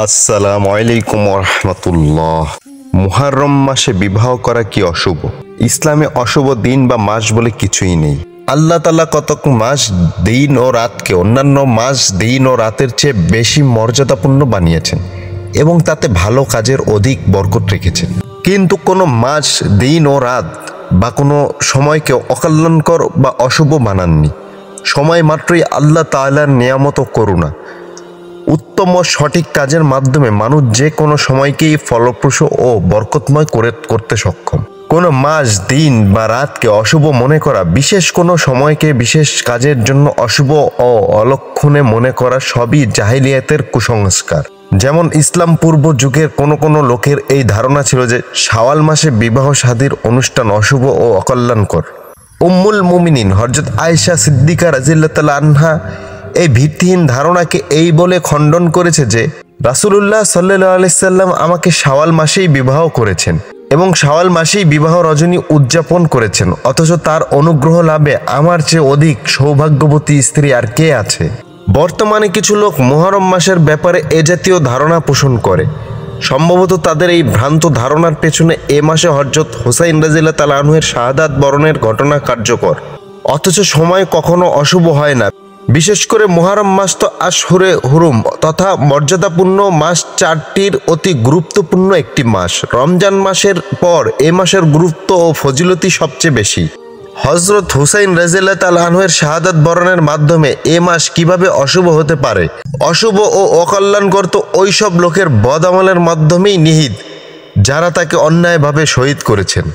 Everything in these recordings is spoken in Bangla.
আসসালামু আলাইকুম রহমতুল্লাহ। মুহররম মাসে বিবাহ করা কি অশুভ? ইসলামে অশুভ দিন বা মাস বলে কিছুই নেই। আল্লাহ তাআলা কতক মাস, দিন ও রাতকে অন্যান্য মাস, দিন ও রাতের চেয়ে বেশি মর্যাদাপূর্ণ বানিয়েছেন এবং তাতে ভালো কাজের অধিক বরকত রেখেছেন। কিন্তু কোনো মাস, দিন ও রাত বা কোনো সময়কে অকল্যাণকর বা অশুভ বানাননি। সময় মাত্রই আল্লাহ তাআলার নিয়ামত ও করুণা। উত্তম ও সঠিক কাজের মাধ্যমে মানুষ যে কোনো সময়কেই ফলপ্রসূ ও বরকতময় করতে সক্ষম। কোনো মাস, দিন বা রাতকে অশুভ মনে করা, বিশেষ কোনো সময়কে বিশেষ কাজের জন্য অশুভ ও অলক্ষণে মনে করা সবই জাহিলিয়াতের কুসংস্কার। যেমন ইসলাম পূর্ব যুগের কোনো লোকের এই ধারণা ছিল যে শাওয়াল মাসে বিবাহ শাদীর অনুষ্ঠান অশুভ ও অকল্যাণকর। উম্মুল মুমিনিন হযরত আয়েশা সিদ্দিকা রাদিয়াল্লাহু তাআলা আনহা এই ভিত্তিহীন ধারণাকে এই বলে খণ্ডন করেছে যে রাসূলুল্লাহ সাল্লাল্লাহু আলাইহি সাল্লাম আমাকে শাওয়াল মাসেই বিবাহ করেছেন এবং শাওয়াল মাসেই বিবাহ রজনী উদযাপন করেছেন, অথচ তার অনুগ্রহ লাভে আমার চেয়ে অধিক সৌভাগ্যবতী স্ত্রী আর কে আছে? বর্তমানে কিছু লোক মুহররম মাসের ব্যাপারে এ জাতীয় ধারণা পোষণ করে। সম্ভবত তাদের এই ভ্রান্ত ধারণার পেছনে এ মাসে হযরত হুসাইন রাদিয়াল্লাহু তাআলা আনহুর শাহাদাত বরণের ঘটনা কার্যকর। অথচ সময় কখনো অশুভ হয় না। বিশেষ করে মুহররম মাস তো আশহুরে হুরুম তথা মর্যাদাপূর্ণ মাস চারটির অতি গুরুত্বপূর্ণ একটি মাস। রমজান মাসের পর এ মাসের গুরুত্ব ও ফজিলতি সবচেয়ে বেশি। হযরত হুসাইন রাদিয়াল্লাহু তাআলা আনহুর শাহাদাত বরণের মাধ্যমে এ মাস কিভাবে অশুভ হতে পারে? অশুভ ও অকল্যাণকর তো ওই সব লোকের বদ আমলের মাধ্যমেই নিহিত যারা তাকে অন্যায়ভাবে শহীদ করেছেন।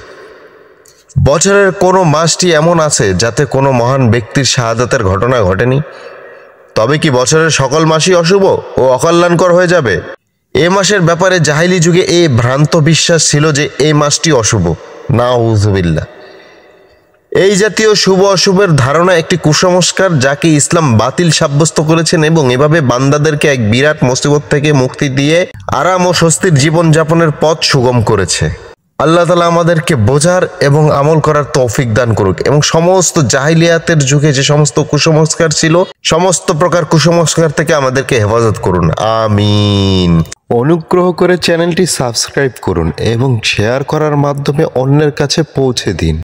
বছরের কোনো মাসটি এমন আছে যাতে কোনো মহান ব্যক্তির শাহাদাতের ঘটনা ঘটেনি? তবে কি বছরের সকল মাসই অশুভ ও অকল্যাণকর হয়ে যাবে? এ মাসের ব্যাপারে জাহিলি যুগে এই ভ্রান্ত বিশ্বাস ছিল যে এই মাসটি অশুভ। নাউযুবিল্লাহ। এই জাতীয় শুভ অশুভের ধারণা একটি কুসংস্কার যাকে ইসলাম বাতিল সাব্যস্ত করেছেন এবং এভাবে বান্দাদেরকে এক বিরাট মুসিবত থেকে মুক্তি দিয়ে আরাম ও স্বস্তির জীবন যাপনের পথ সুগম করেছে। আল্লাহ তাআলা আমাদেরকে বোঝার এবং আমল করার তৌফিক দান করুক এবং সমস্ত জাহিলিয়াতের যুগে যে সমস্ত কুসংস্কার ছিল সমস্ত প্রকার কুসংস্কার থেকে আমাদেরকে হেফাজত করুন, আমিন। অনুগ্রহ করে চ্যানেলটি সাবস্ক্রাইব করুন এবং শেয়ার করার মাধ্যমে অন্যের কাছে পৌঁছে দিন।